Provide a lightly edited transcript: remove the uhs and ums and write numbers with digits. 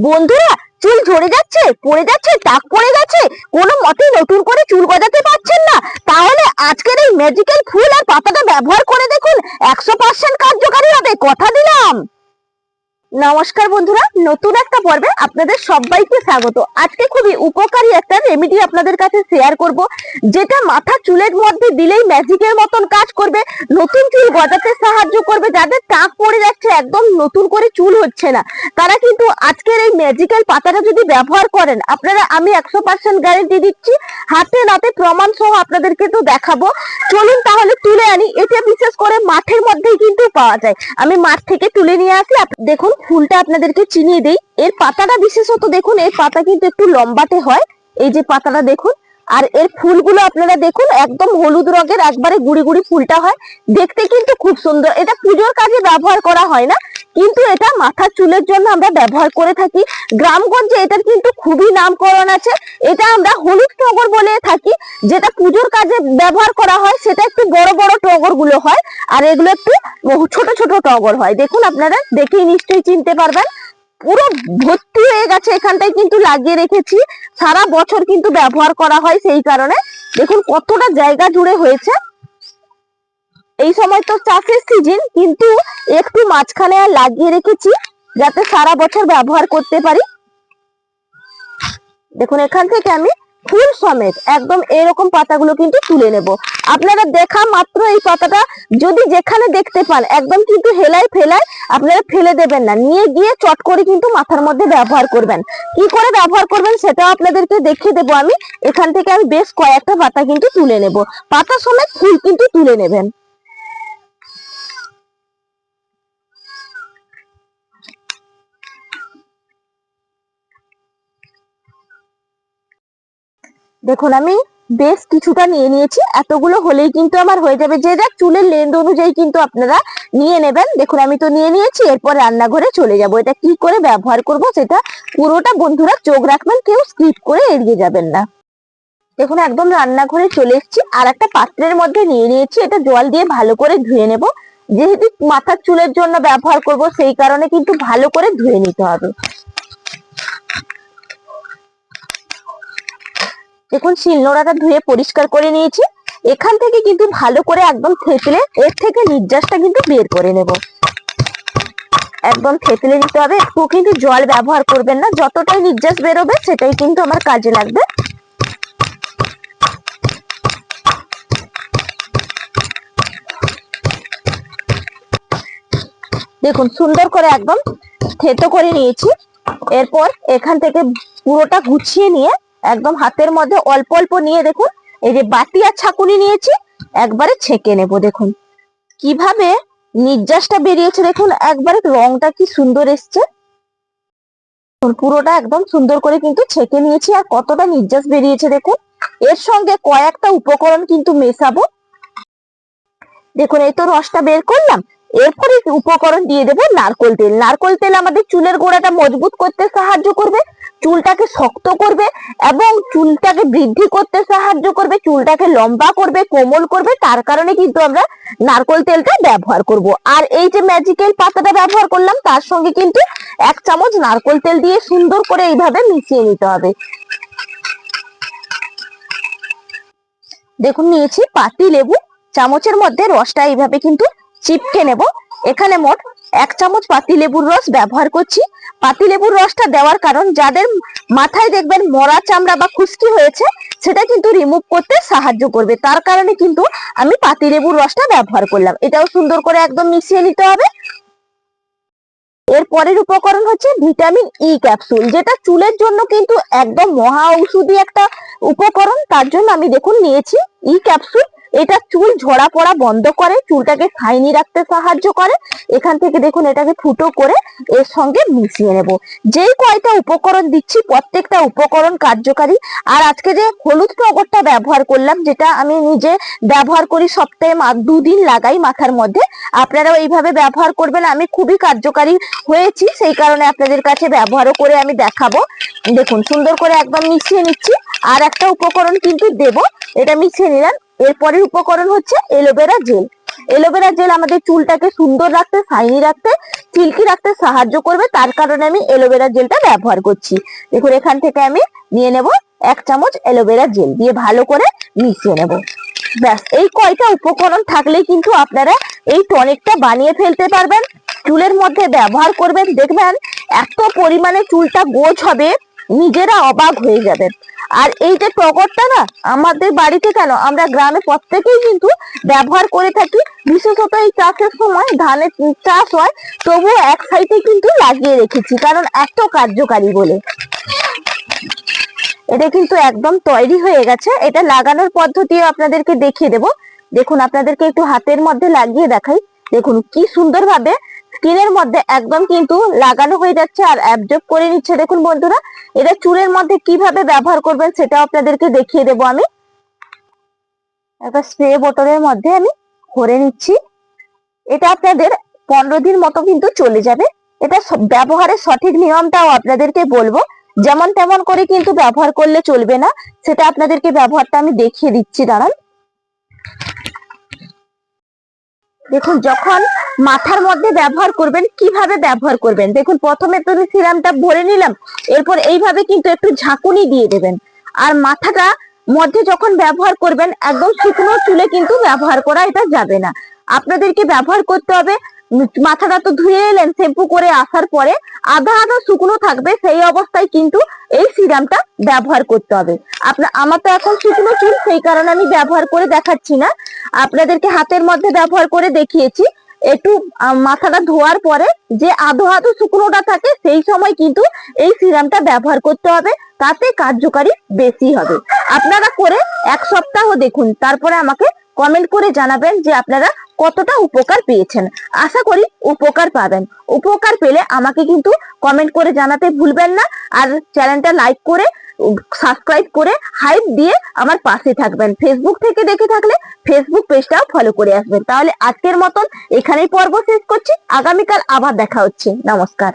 বন্ধুরা, চুল ঝরে যাচ্ছে, পড়ে যাচ্ছে, টাক পড়ে গেছে, কোনো মতেই নতুন করে চুল গজাতে পারছেন না, তাহলে আজকের এই ম্যাজিক্যাল ফুল আর পাতাটা ব্যবহার করে দেখুন, 100% কার্যকারী হবে, কথা দিলাম। নমস্কার বন্ধুরা, নতুন একটা পর্বে আপনাদের সবাইকে স্বাগত। আজকে খুবই উপকারী একটা রেমেডি আপনাদের কাছে শেয়ার করব, যেটা মাথা চুলের মধ্যে দিলেই ম্যাজিকের মতন কাজ করবে, নতুন চুল গজাতে সাহায্য করবে। যাদের টাক পড়ে যাচ্ছে, একদম নতুন করে চুল হচ্ছে না, তারা কিন্তু আজকের এই ম্যাজিক্যাল পাতাটা যদি ব্যবহার করেন, আপনারা আমি 100% গ্যারান্টি দিচ্ছি, হাতে নাতে প্রমাণ সহ আপনাদেরকে তো দেখাবো। চলুন তাহলে তুলে আনি। এটা বিশেষ করে মাঠের মধ্যেই কিন্তু পাওয়া যায়। আমি মাঠ থেকে তুলে নিয়ে আসি। দেখুন ফুলটা আপনাদেরকে চিনিয়ে দেই। এর পাতাটা বিশেষত দেখুন, এর পাতা কিন্তু একটু লম্বাটে হয়, এই যে পাতাটা দেখুন। আর এর ফুলগুলো আপনারা দেখুন, একদম হলুদ রঙের, একবারে গুড়ি গুড়ি ফুলটা হয়, দেখতে কিন্তু খুব সুন্দর। এটা পুজোর কাজে ব্যবহার করা হয় না, কিন্তু এটা মাথার চুলের জন্য আমরা ব্যবহার করে থাকি। গ্রামগঞ্জে এটার কিন্তু খুবই নামকরণ আছে। এটা আমরা হলুদ টগর বলে থাকি, যেটা পুজোর কাজে ব্যবহার করা হয়। সেটা একটু বড় বড় টগর গুলো হয়, আর এগুলো একটু ছোট ছোট টগর হয়। দেখুন, আপনারা দেখেই নিশ্চয়ই চিনতে পারবেন। পুরো ভর্তি হয়ে গেছে, এখানটায় কিন্তু লাগিয়ে রেখেছি। সারা বছর কিন্তু ব্যবহার করা হয়, সেই কারণে দেখুন কতটা জায়গা জুড়ে হয়েছে। এই সময় তো চাষের সিজন, কিন্তু একটু মাঝখানে লাগিয়ে রেখেছি যাতে সারা বছর ব্যবহার করতে পারি। দেখুন, এখান থেকে আমি ফুল সমেত একদম এরকম পাতাগুলো কিন্তু তুলে নেব। আপনারা দেখা মাত্র এই পাতাটা যদি যেখানে দেখতে পান, একদম কিন্তু হেলায় ফেলায় আপনারা ফেলে দেবেন না, নিয়ে গিয়ে চট করে কিন্তু মাথার মধ্যে ব্যবহার করবেন। কি করে ব্যবহার করবেন সেটাও আপনাদেরকে দেখিয়ে দেবো আমি। এখান থেকে আমি বেশ কয়েকটা পাতা কিন্তু তুলে নেব, পাতা সমেত ফুল কিন্তু তুলে নেবেন। দেখুন, আমি বেশ কিছুটা নিয়ে নিয়েছি। এতগুলো হলেই কিন্তু আমার হয়ে যাবে। যে যার চুলের লেন্থ অনুযায়ী কিন্তু আপনারা নিয়ে নেবেন। দেখুন, আমি তো নিয়ে নিয়েছি। এরপর রান্নাঘরে চলে যাব। এটা কি করে ব্যবহার করব সেটা পুরোটা বন্ধুরা চোখ রাখবেন, কেউ স্কিপ করে এড়িয়ে যাবেন না। দেখুন, একদম রান্নাঘরে চলে এসেছি। আর একটা পাত্রের মধ্যে নিয়ে নিয়েছি। এটা জল দিয়ে ভালো করে ধুয়ে নেব। যেহেতু মাথার চুলের জন্য ব্যবহার করব, সেই কারণে কিন্তু ভালো করে ধুয়ে নিতে হবে। দেখুন, শিলনোড়াটা ধুয়ে পরিষ্কার করে নিয়েছি। এখান থেকে কিন্তু ভালো করে একদম থেতলে এর থেকে নির্যাসটা কিন্তু বের করে নেব। একদম থেতলে নিতে হবে, একটু কিন্তু জল ব্যবহার করবেন না। যতটাই নির্যাস বেরোবে সেটাই কিন্তু আমার কাজে লাগবে। দেখুন, সুন্দর করে একদম থেতো করে নিয়েছি। এরপর এখান থেকে পুরোটা গুছিয়ে নিয়ে একদম হাতের মধ্যে অল্প অল্প নিয়ে, দেখুন এই যে বাটি আর ছাঁকুনি নিয়েছি, একবারে ছেঁকে নেব। দেখুন কিভাবে নির্যাসটা বেরিয়েছে, দেখুন একবারে রংটা কি সুন্দর এসছে। পুরোটা একদম সুন্দর করে কিন্তু ছেঁকে নিয়েছি। আর কতটা নির্যাস বেরিয়েছে দেখুন। এর সঙ্গে কয়েকটা উপকরণ কিন্তু মেশাবো। দেখুন, এই তো রসটা বের করলাম। এরপরে উপকরণ দিয়ে দেবো নারকোল তেল। নারকোল তেল আমাদের চুলের গোড়াটা মজবুত করতে সাহায্য করবে, চুলটাকে শক্ত করবে এবং চুলটাকে বৃদ্ধি করতে সাহায্য করবে, চুলটাকে লম্বা করবে, কোমল করবে। তার কারণে কিন্তু আমরা নারকোল তেলটা ব্যবহার করব। আর এই যে ম্যাজিক্যাল পাতাটা ব্যবহার করলাম, তার সঙ্গে কিন্তু 1 চামচ নারকোল তেল দিয়ে সুন্দর করে এইভাবে মিশিয়ে নিতে হবে। দেখুন, নিয়েছি পাতি লেবু। চামচের মধ্যে রসটা এইভাবে কিন্তু চিপকে নেব। এখানে মোট 1 চামচ পাতি লেবুর রস ব্যবহার করছি। পাতি লেবুর রসটা দেওয়ার কারণ, যাদের মাথায় দেখবেন মরা চামড়া বা খুশকি হয়েছে, সেটা কিন্তু রিমুভ করতে সাহায্য করবে। তার কারণে কিন্তু আমি পাতি লেবুর রসটা ব্যবহার করলাম। এটাও সুন্দর করে একদম মিশিয়ে নিতে হবে। এর পরের উপকরণ হচ্ছে ভিটামিন ই ক্যাপসুল, যেটা চুলের জন্য কিন্তু একদম মহা ঔষধি একটা উপকরণ। তার জন্য আমি দেখুন নিয়েছি ই ক্যাপসুল। এটা চুল ঝরা পড়া বন্ধ করে, চুলটাকে শাইনি রাখতে সাহায্য করে। এখান থেকে দেখুন এটাকে ফুটো করে এর সঙ্গে মিশিয়ে নেব। যেই কয়টা উপকরণ দিচ্ছি, প্রত্যেকটা উপকরণ কার্যকারী। আর আজকে যে হলুদ টগরটা ব্যবহার করলাম, যেটা আমি নিজে ব্যবহার করি, সপ্তাহে 2 দিন লাগাই মাথার মধ্যে, আপনারাও এইভাবে ব্যবহার করবেন। আমি খুবই কার্যকারী হয়েছি, সেই কারণে আপনাদের কাছে ব্যবহারও করে আমি দেখাবো। দেখুন, সুন্দর করে একদম মিশিয়ে নিচ্ছি। আর একটা উপকরণ কিন্তু দেব, এটা মিশিয়ে নিলাম। এরপরের উপকরণ হচ্ছে অ্যালোভেরা জেল। এলোভেরা জেল আমাদের চুলটাকে সুন্দর রাখতে, শাইনি রাখতে, সিল্কি রাখতে সাহায্য করবে, তার কারণে আমি এলোভেরা জেলটা ব্যবহার করছি। দেখুন এখান থেকে আমি নিয়ে নেব 1 চামচ এলোভেরা জেল, দিয়ে ভালো করে মিশিয়ে নেব। ব্যাস, এই কয়টা উপকরণ থাকলেই কিন্তু আপনারা এই টনিকটা বানিয়ে ফেলতে পারবেন। চুলের মধ্যে ব্যবহার করবেন, দেখবেন এত পরিমাণে চুলটা গোছ হবে, নিজেরা অবাক হয়ে যাবেন। আর এই যে টগরটা না, আমাদের বাড়িতে কেন, আমরা গ্রামে প্রত্যেকেই কিন্তু ব্যবহার করে থাকি। বিশেষত এই চাষের সময় ধানের চাষ হয়, তবুও এক সাইডে কিন্তু লাগিয়ে রেখেছি, কারণ এত কার্যকারী বলে। এটা কিন্তু একদম তৈরি হয়ে গেছে। এটা লাগানোর পদ্ধতিও আপনাদেরকে দেখিয়ে দেব। দেখুন আপনাদেরকে একটু হাতের মধ্যে লাগিয়ে দেখাই। দেখুন কি সুন্দর ভাবে স্কিনের মধ্যে একদম কিন্তু লাগানো হয়ে যাচ্ছে আর অ্যাবজর্ব করে নিচ্ছে। দেখুন বন্ধুরা, এটা চুলের মধ্যে কিভাবে ব্যবহার করবেন সেটাও আপনাদেরকে দেখিয়ে দেব। আমি একটা স্প্রে বোতলের মধ্যে আমি ভরে নিচ্ছি। এটা আপনাদের 15 দিন মতো কিন্তু চলে যাবে। এটা ব্যবহারের সঠিক নিয়মটাও আপনাদেরকে বলবো, যেমন তেমন করে কিন্তু ব্যবহার করলে চলবে না, সেটা আপনাদেরকে ব্যবহারটা আমি দেখিয়ে দিচ্ছি, দাঁড়ান। দেখুন যখন মাথার মধ্যে ব্যবহার করবেন, কিভাবে ব্যবহার করবেন, দেখুন প্রথমে তো সিরামটা ভরে নিলাম, এরপর এইভাবে কিন্তু একটু ঝাঁকুনি দিয়ে দেবেন। আর মাথাটা মধ্যে যখন ব্যবহার করবেন, একদম শুকনো চুলে কিন্তু ব্যবহার করা এটা যাবে না। আপনাদেরকে ব্যবহার করতে হবে, মাথাটা তো ধুয়ে এলেন শ্যাম্পু করে আসার পরে, আধা আধা শুকনো থাকবে, সেই অবস্থায় কিন্তু এই সিরামটা ব্যবহার করতে হবে। আমার তো এখন শুকনো চুল, সেই কারণে আমি ব্যবহার করে দেখাচ্ছি না, আপনাদেরকে হাতের মধ্যে ব্যবহার করে দেখিয়েছি। একটু মাথাটা ধোয়ার পরে যে আধো আধো শুকনোটা থাকে, সেই সময় কিন্তু এই সিরামটা ব্যবহার করতে হবে, তাতে কার্যকারী বেশি হবে। আপনারা করে 1 সপ্তাহ দেখুন, তারপরে আমাকে কমেন্ট করে জানাবেন যে আপনারা কতটা উপকার পেয়েছেন। আশা করি উপকার পাবেন। উপকার পেলে আমাকে কিন্তু কমেন্ট করে জানাতে ভুলবেন না। আর চ্যানেলটা লাইক করে, সাবস্ক্রাইব করে, হাইপ দিয়ে আমার পাশে থাকবেন। ফেসবুক থেকে দেখে থাকলে ফেসবুক পেজটাও ফলো করে আসবেন। তাহলে আজকের মতন এখানেই পর্ব শেষ করছি, আগামীকাল আবার দেখা হচ্ছে। নমস্কার।